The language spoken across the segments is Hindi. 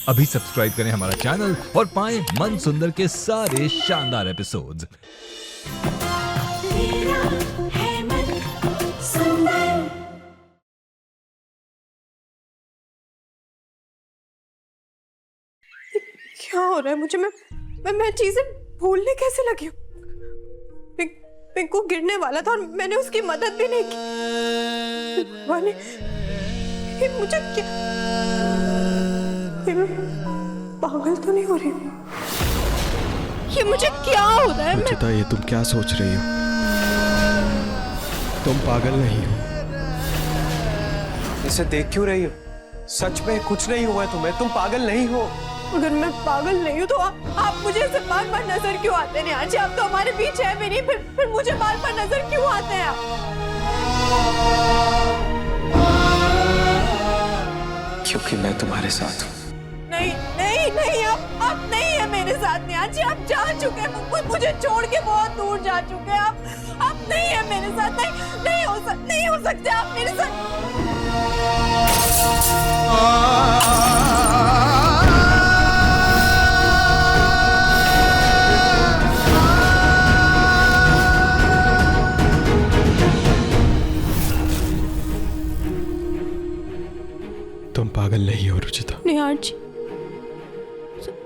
अभी सब्सक्राइब करें हमारा चैनल और पाएं मन सुंदर के सारे शानदार एपिसोड्स। क्या हो रहा है मुझे? मैं चीजें भूलने कैसे लगी हूँ? पिंकू गिरने वाला था और मैंने उसकी मदद भी नहीं की। भगवान, ये मुझे क्या, मैं पागल तो नहीं हो रही हूँ? ये मुझे क्या हो रहा है? रुचिता, ये तुम क्या सोच रही हो? तुम पागल नहीं हो। इसे देख क्यों रही हो? सच में कुछ नहीं हुआ है तुम्हें, तुम पागल नहीं हो। अगर मैं पागल नहीं हूँ तो आप मुझे ऐसे बार बार नजर क्यों आते हैं? आज आप तो हमारे बीच है भी नहीं, फिर मुझे बार बार नजर क्यों आते हैं आप? क्योंकि मैं तुम्हारे साथ हूँ। नहीं नहीं नहीं, आप नहीं है मेरे साथ। निहाल जी, आप जा चुके हैं, मुझे छोड़ के बहुत दूर जा चुके हैं। आप नहीं है मेरे साथ। नहीं हो सकते आप मेरे साथ। तुम पागल नहीं हो रुचिता। निहाल जी,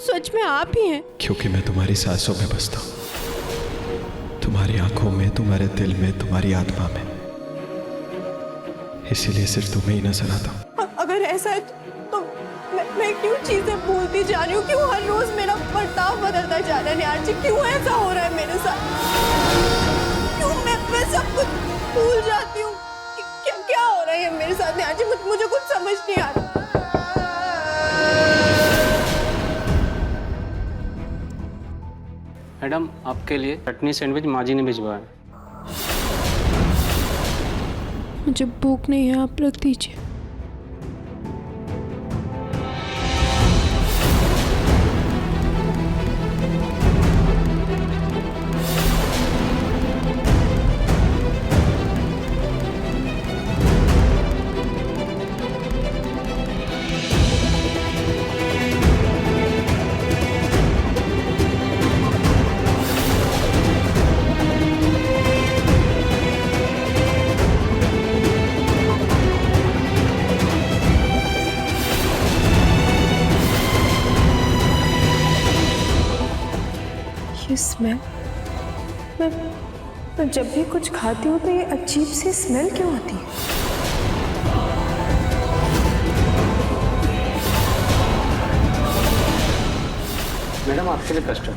सच में आप ही हैं? क्योंकि मैं तुम्हारी सांसों में बसता हूँ, तुम्हारी आंखों में, तुम्हारे दिल में, तुम्हारी आत्मा में। इसीलिए सिर्फ तुम्हें ही नजर आता हूँ। अगर ऐसा है तो मैं क्यों चीजें भूलती जा रही हूँ? क्यों हर रोज मेरा बर्ताव बदलता जा रहा है? निहाल जी, क्यों ऐसा हो रहा है मेरे साथ? क्यों मैं सब कुछ भूल जाती हूँ? क्या हो रहा है मेरे साथ? निहाल जी, मुझे कुछ समझ नहीं आ रहा। मैडम, आपके लिए चटनी सैंडविच माँ जी ने भिजवाया है। मुझे भूख नहीं है, आप रख दीजिए। ये स्मेल, मैं जब भी कुछ खाती हूँ तो ये अजीब सी स्मेल क्यों आती है? मैडम, आपके लिए कस्टर्ड।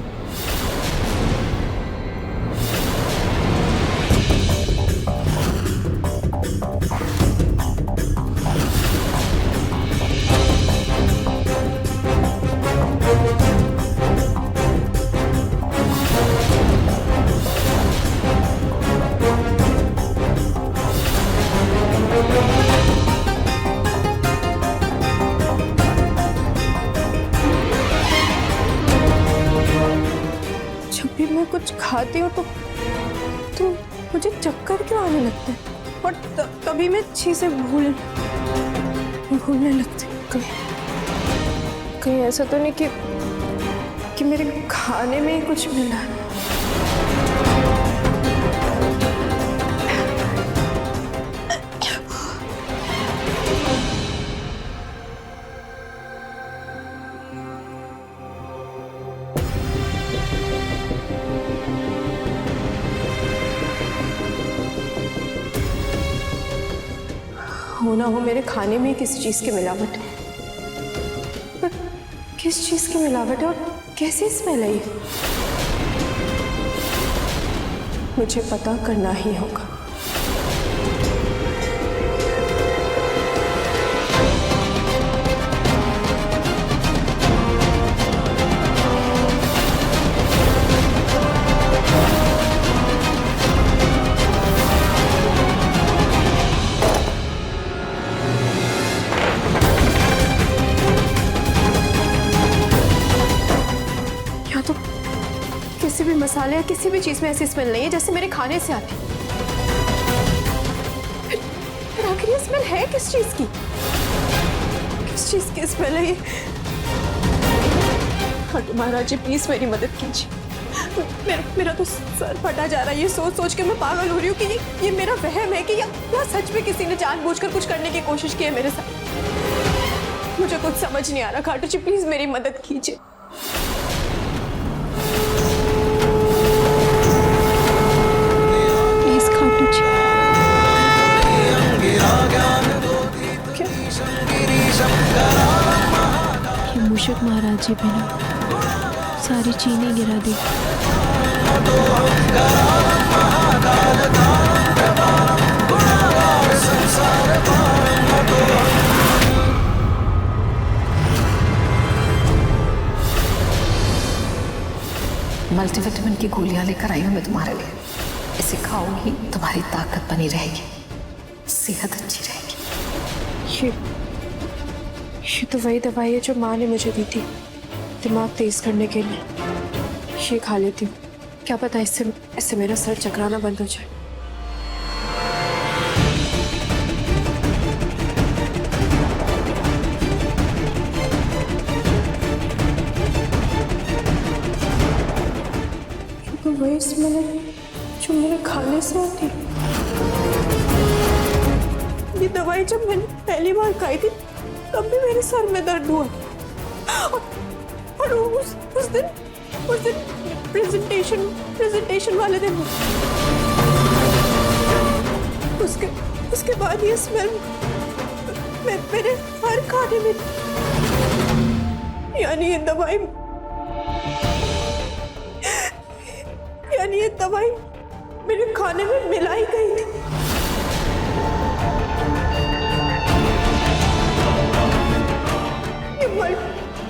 जब भी मैं कुछ खाती हूँ तो मुझे चक्कर क्यों आने लगते हैं? और तभी मैं चीजें भूलने लगती हूँ। कहीं ऐसा तो नहीं कि मेरे खाने में ही कुछ मिला है? हो ना हो मेरे खाने में किसी चीज की मिलावट है। पर किस चीज की मिलावट है और कैसी स्मेल है ये? मुझे पता करना ही होगा। किसी भी मसाले या किसी भी चीज में ऐसी स्मेल नहीं है जैसे मेरे खाने से आती। फिर आखिर ये स्मेल है किस चीज की? किस चीज की स्मेल है ये? खाटू महाराज जी प्लीज मेरी मदद कीजिए। मेरा तो सर फटा जा रहा है। ये सोच सोच के मैं पागल हो रही हूँ कि ये मेरा वहम है कि या सच में किसी ने जानबूझकर कुछ करने की कोशिश की है मेरे साथ। मुझे कुछ समझ नहीं आ रहा। खाटू जी प्लीज मेरी मदद कीजिए। प्लीज खाटू जी। ये मूषक महाराज जी भी ना सारी चीनी गिरा दी। मल्टीविटामिन की गोलियां लेकर आई हूं मैं तुम्हारे लिए। इसे खाओगी तुम्हारी ताकत बनी रहेगी, सेहत अच्छी रहेगी। ये तो वही दवाई है जो माँ ने मुझे दी थी दिमाग तेज करने के लिए। ये खा लेती हूँ, क्या पता इससे मेरा सर चकराना बंद हो जाए। तो वही स्मेल है जो मेरे खाने से आती। ये दवाई जब मैंने पहली बार खाई थी तब भी मेरे सर में दर्द हुआ। और उस दिन प्रेजेंटेशन वाले दिन उसके बाद ये स्मेल मेरे हर खाने में, यानी ये दवाई मेरे खाने में मिलाई गई थी।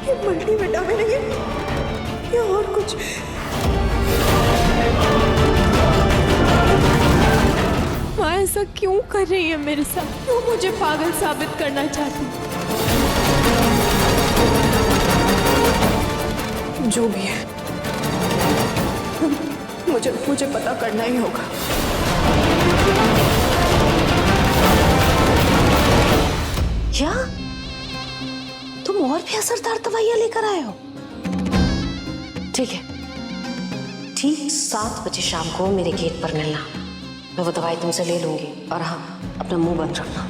ये मल्टीविटामिन है ये और कुछ। माँ ऐसा क्यों कर रही है मेरे साथ? क्यों मुझे पागल साबित करना चाहती? जो भी है मुझे पता करना ही होगा। क्या तुम और भी असरदार दवाइयां लेकर आए हो? ठीक है, ठीक 7 बजे शाम को मेरे गेट पर मिलना। मैं वो दवाई तुमसे ले लूंगी। और हाँ, अपना मुंह बंद रखना,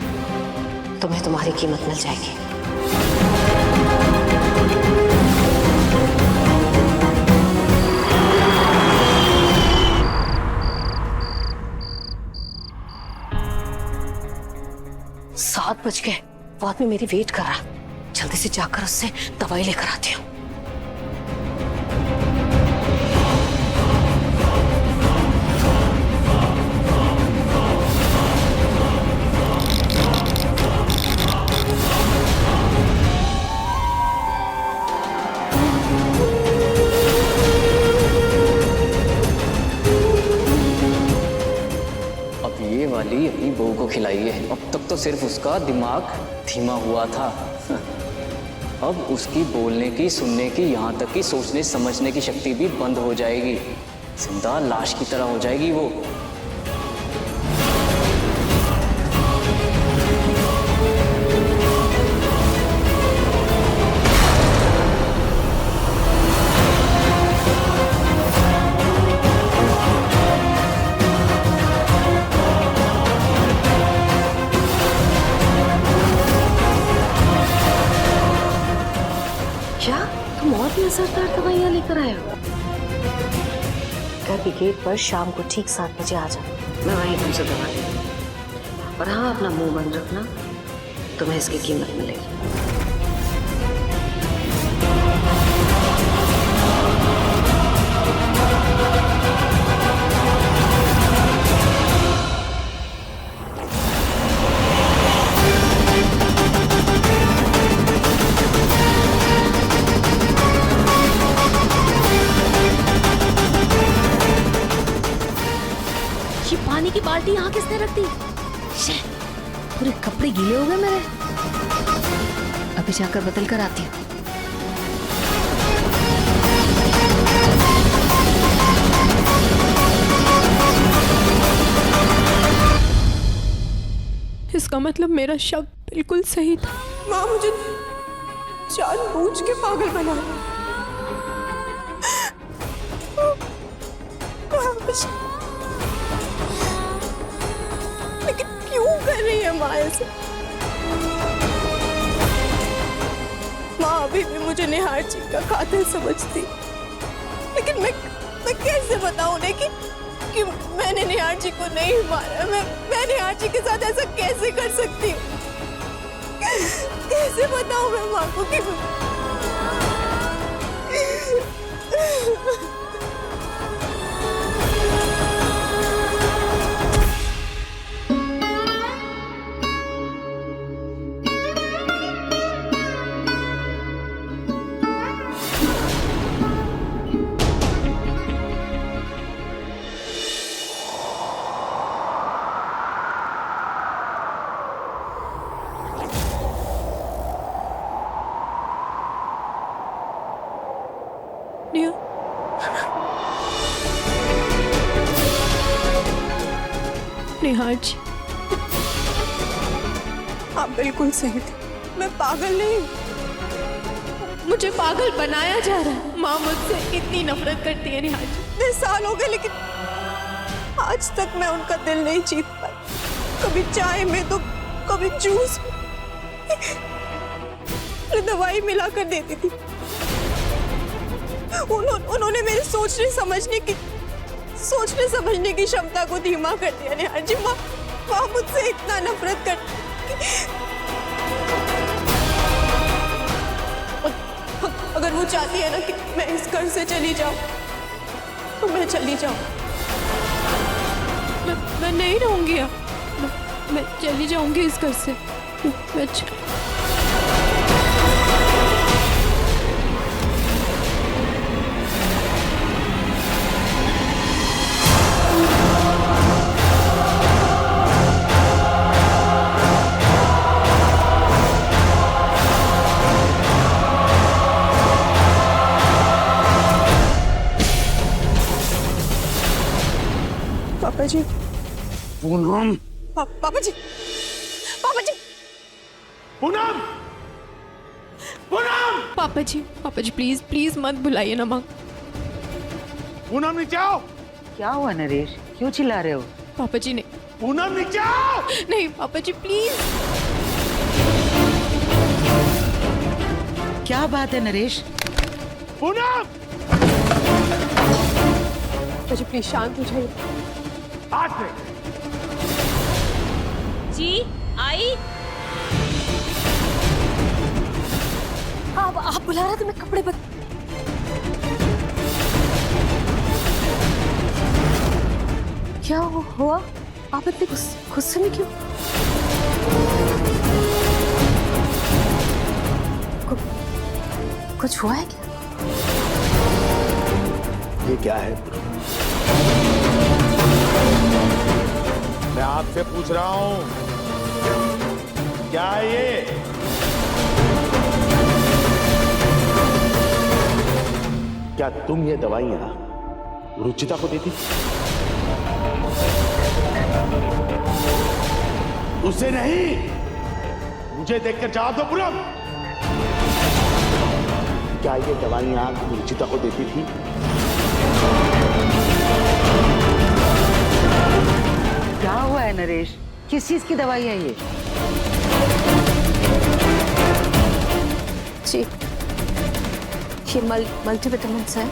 तुम्हें तुम्हारी कीमत मिल जाएगी। सात बज गए, वो आदमी मेरी वेट कर रहा। जल्दी से जाकर उससे दवाई लेकर आती हूँ। वाली अपनी बहू को खिलाई है। अब तक तो सिर्फ उसका दिमाग धीमा हुआ था, अब उसकी बोलने की, सुनने की, यहाँ तक कि सोचने समझने की शक्ति भी बंद हो जाएगी। जिंदा लाश की तरह हो जाएगी वो। क्या तुम और भी असरदार दवाइयां लेकर आए हो? घर के गेट पर शाम को ठीक 7 बजे आ जाओ, मैं वहीं तुमसे दवा ले लूंगी। और हाँ, अपना मुंह बंद रखना, तुम्हें इसकी कीमत मिलेगी। पानी की बाल्टी यहाँ किसने रख दी? पूरे कपड़े गीले हो गए मेरे। अभी जाकर बदल कर आती हूँ। इसका मतलब मेरा शक बिल्कुल सही था। माँ मुझे जानबूझ के पागल बना। कुछ, लेकिन क्यों कर रही है माँ ऐसे? माँ अभी भी मुझे निहार जी का कातिल समझती, लेकिन मैं कैसे बताऊं उन्हें कि मैंने निहार जी को नहीं मारा। मैं निहार जी के साथ ऐसा कैसे कर सकती हूँ? कैसे बताऊं मैं माँ को कि निहार जी, आप बिल्कुल सही थे। मैं पागल नहीं हूँ, मुझे पागल बनाया जा रहा है। माँ मुझसे इतनी नफरत करती है निहार जी, इतने साल हो गए, लेकिन आज तक मैं उनका दिल नहीं जीत पाई। कभी चाय में तो कभी जूस में दवाई मिलाकर देती थी। उन्होंने मेरे सोचने समझने की क्षमता को धीमा कर दिया निहार जी। माँ मुझसे इतना नफरत करती। अगर वो चाहती है ना कि मैं इस घर से चली जाऊं, तो मैं चली जाऊं। मैं नहीं रहूंगी यहाँ। मैं चली जाऊंगी इस घर से। मैं पापा जी, पूनम, पापा जी, पूनम, पूनम, पापा जी प्लीज प्लीज मत बुलाइए ना माँ। पूनम नीचे आओ। क्या हुआ नरेश, क्यों चिल्ला रहे हो? पापा जी नहीं। पूनम नीचे आओ। नहीं पापा जी प्लीज। क्या बात है नरेश? पूनम, पापा जी प्लीज शांत हो जाइए। हाथ में। जी आई। आप बुला रहे थे, मैं कपड़े बदल। क्या हुआ? आप इतने गुस्से में क्यों? कुछ हुआ है क्या? ये क्या है? मैं आपसे पूछ रहा हूं, क्या है ये? क्या तुम ये दवाइयां रुचिता को देती? उसे नहीं, मुझे देखकर जवाब दो पूनम। क्या ये दवाइयां रुचिता को देती थी? क्या हुआ है नरेश, किस चीज की दवाई है ये? जी ये मल्टीविटामिन्स है।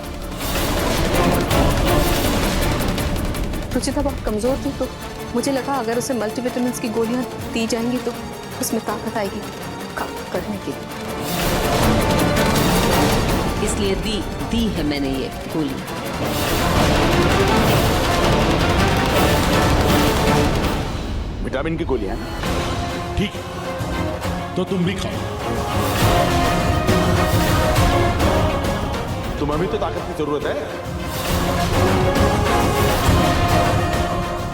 रुचिता बहुत कमजोर थी, तो मुझे लगा अगर उसे मल्टीविटामिन्स की गोलियां दी जाएंगी तो उसमें ताकत आएगी काम करने की। इसलिए दी है मैंने ये गोली। विटामिन की गोलियां? ठीक है, तो तुम भी खाओ। तुम्हें भी तो ताकत की जरूरत है।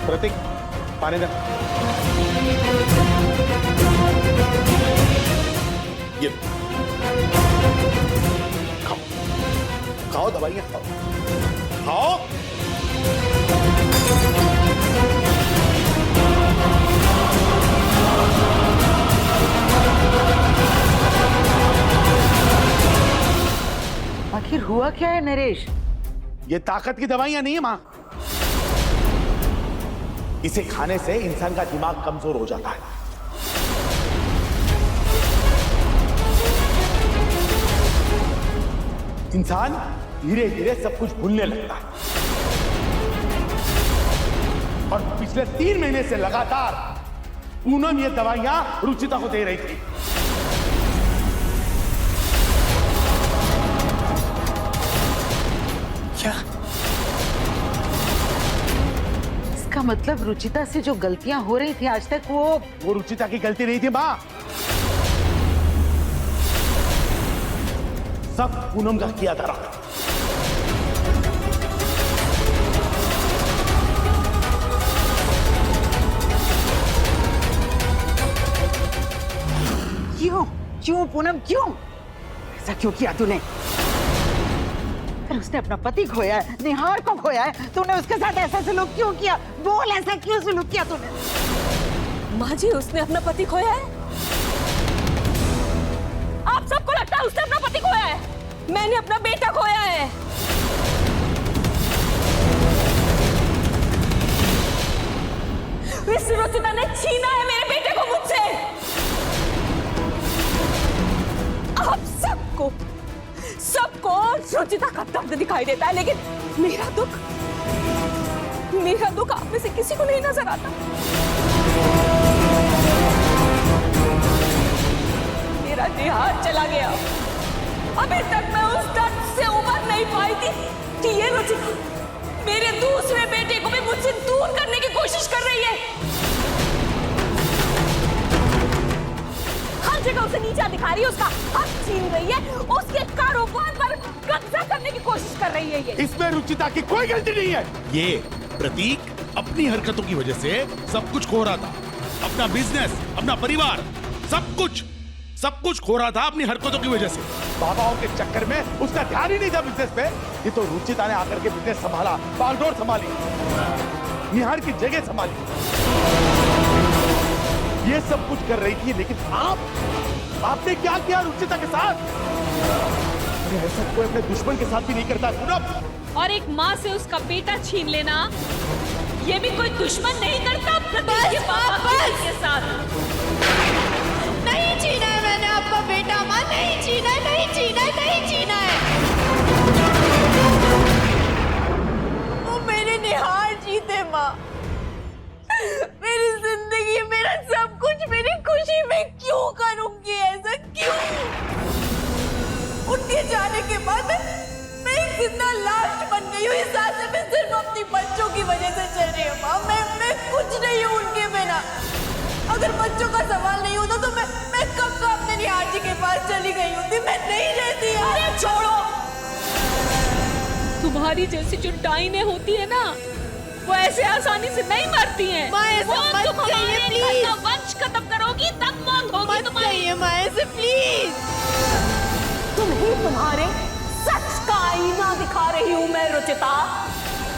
प्रतीक, पानी दे। ये खाओ, खाओ दवाइयां खाओ, खाओ। आखिर हुआ क्या है नरेश? ये ताकत की दवाइयां नहीं है माँ, इसे खाने से इंसान का दिमाग कमजोर हो जाता है। इंसान धीरे धीरे सब कुछ भूलने लगता है। और पिछले 3 महीने से लगातार पूनम ये दवाइयां रुचिता को दे रही थी। क्या इसका मतलब रुचिता से जो गलतियां हो रही थी आज तक वो रुचिता की गलती नहीं थी मां, सब पूनम का किया था। क्यों पूनम, क्यों ऐसा क्यों किया तूने? उसने अपना पति खोया है, निहार को खोया है, तूने उसके साथ ऐसा सलूक क्यों किया? बोल, ऐसा क्यों सलूक किया तूने? माँ जी, उसने अपना पति खोया है? आप सबको लगता है उसने अपना पति खोया है? मैंने अपना बेटा खोया है। इस रुचिता ने छीना है मेरे बेटे को मुझसे। आप सबको रुचिता का दर्द दिखाई देता है, लेकिन मेरा दुख आप में से किसी को नहीं नजर आता। मेरा निहार चला गया, अभी तक मैं उस दर्द से उबर नहीं पाई थी कि ये रुचिता मेरे दूसरे बेटे को भी मुझसे दूर करने की कोशिश कर रही है। हर जगह उसे नीचा दिखा रही है, उसका हक छीन रही है, उसके कारोबार पर कब्जा करने की कोशिश कर रही है। ये इसमें रुचिता की कोई गलती नहीं है। ये प्रतीक अपनी हरकतों की वजह से सब कुछ खो रहा था, अपना बिजनेस, अपना परिवार, सब कुछ खो रहा था अपनी हरकतों की वजह से। बाबाओं के चक्कर में उसका ध्यान ही नहीं था बिजनेस पे। ये तो रुचिता ने आकर के बिजनेस संभाला, बागडोर संभाली, निहार की जगह संभाली, ये सब कुछ कर रही थी। लेकिन आपने क्या किया रुचिता के साथ? ऐसा कोई अपने दुश्मन के साथ भी नहीं करता पूनम। और एक माँ से उसका बेटा छीन लेना, ये भी कोई दुश्मन नहीं करता प्रतीक के पापा के साथ। नहीं छीना है मैंने आपका बेटा, माँ, नहीं छीना है, नहीं छीना है, नहीं छीना है। वो मेरे निहार जीते माँ, मेरी जिंदगी, मेरा सब कुछ, मेरी खुशी में क्यों करूंगी ऐसा, क्यों? उनके जाने के बाद मैं एक जिंदा लाश बन गई हूँ। इस सांसें में सिर्फ अपनी बच्चों की वजह से चल रही हूँ माँ। मैं कुछ नहीं हूँ उनके बिना। अगर बच्चों का सवाल नहीं होता तो मैं कब का अपने निहार जी के पास चली गई होती। मैं नहीं रहती। अरे छोड़ो, तुम्हारी जैसी जो डाइनें होती है ना, वो ऐसे आसानी से नहीं मरती हैं। वंश खत्म करोगी तब मौत होगी तुम्हारी। ऐसे प्लीज, तुम्हें तुम्हारे सच का आईना दिखा रही हूँ मैं रुचिता।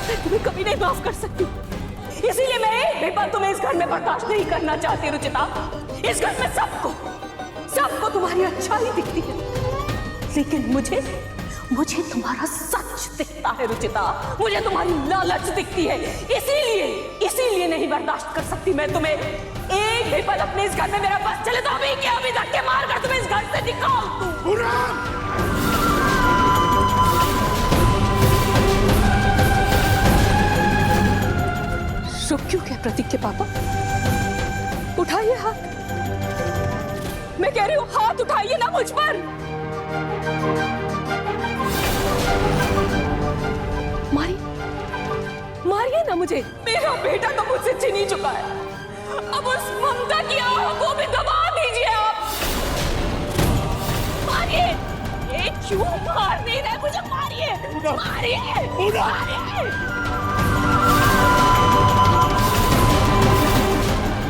मैं तुम्हें कभी नहीं माफ कर सकती, इसीलिए मैं एक भी पल तुम्हें इस घर में बर्दाश्त नहीं करना चाहती रुचिता। इस घर में सबको तुम्हारी अच्छाई दिखती है, लेकिन मुझे तुम्हारा सच दिखता है रुचिता। मुझे तुम्हारी लालच दिखती है, इसीलिए नहीं बर्दाश्त कर सकती मैं तुम्हें। एक भी पल अपने इस घर में मेरा बस चले तो अभी धक्के मार कर तुम्हें इस घर से निकाल दूं। रुक क्यों गया प्रतीक के पापा? उठाइए हाथ, मैं कह रही हूँ हाथ उठाइए ना मुझ पर। मारिए ना मुझे, मेरा बेटा तो मुझसे छीन ही चुका है। अब उस ममता की आह को भी दबा दीजिए आप। मारिए, ये क्यों मार नहीं रहे मुझे? मारिए।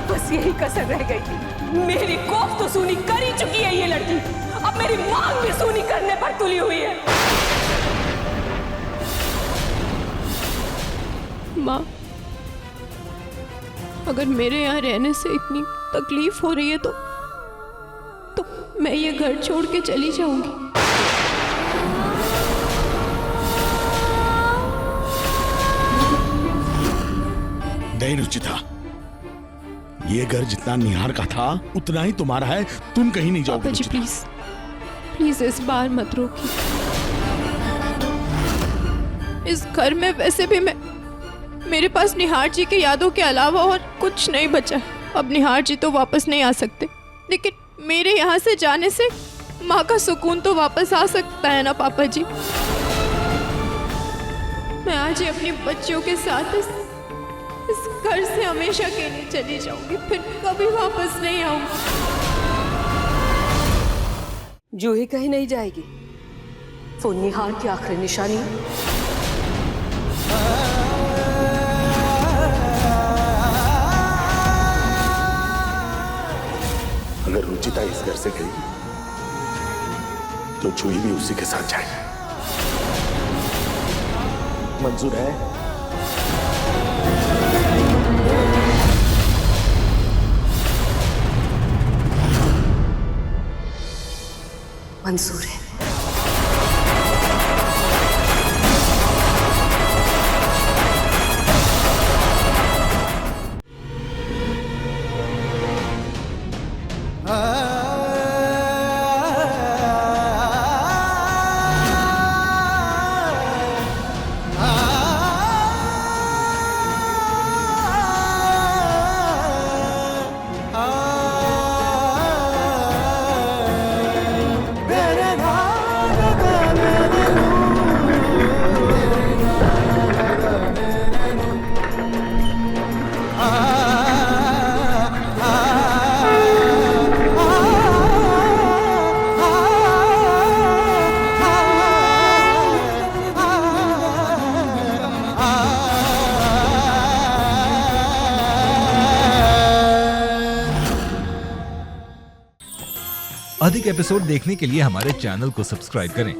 बस यही कसर रह गई थी। मेरी कोफ तो सूनी कर ही चुकी है ये लड़की, अब मेरी मांग भी सूनी करने पर तुली हुई है। माँ, अगर मेरे यहाँ रहने से इतनी तकलीफ हो रही है तो मैं ये घर छोड़ के चली जाऊंगी। नहीं रुचिता, ये घर जितना निहार का था उतना ही तुम्हारा है। तुम कहीं नहीं जाओगे पापा जी रुचिता। प्लीज प्लीज इस बार मत रोकिए। इस घर में वैसे भी मेरे पास निहार जी के यादों के अलावा और कुछ नहीं बचा। अब निहार जी तो वापस नहीं आ सकते, लेकिन मेरे यहाँ से जाने से माँ का सुकून तो वापस आ सकता है ना पापा जी। मैं आज ही अपनी बच्चियों के साथ इस घर से हमेशा के लिए चली जाऊंगी, फिर कभी वापस नहीं आऊंगी। जूही कहीं नहीं जाएगी, वो निहार की आखिरी निशानी। अगर रुचिता इस घर से गई तो जूही भी उसी के साथ जाएगी। मंजूर है? मंजूर है। अधिक एपिसोड देखने के लिए हमारे चैनल को सब्सक्राइब करें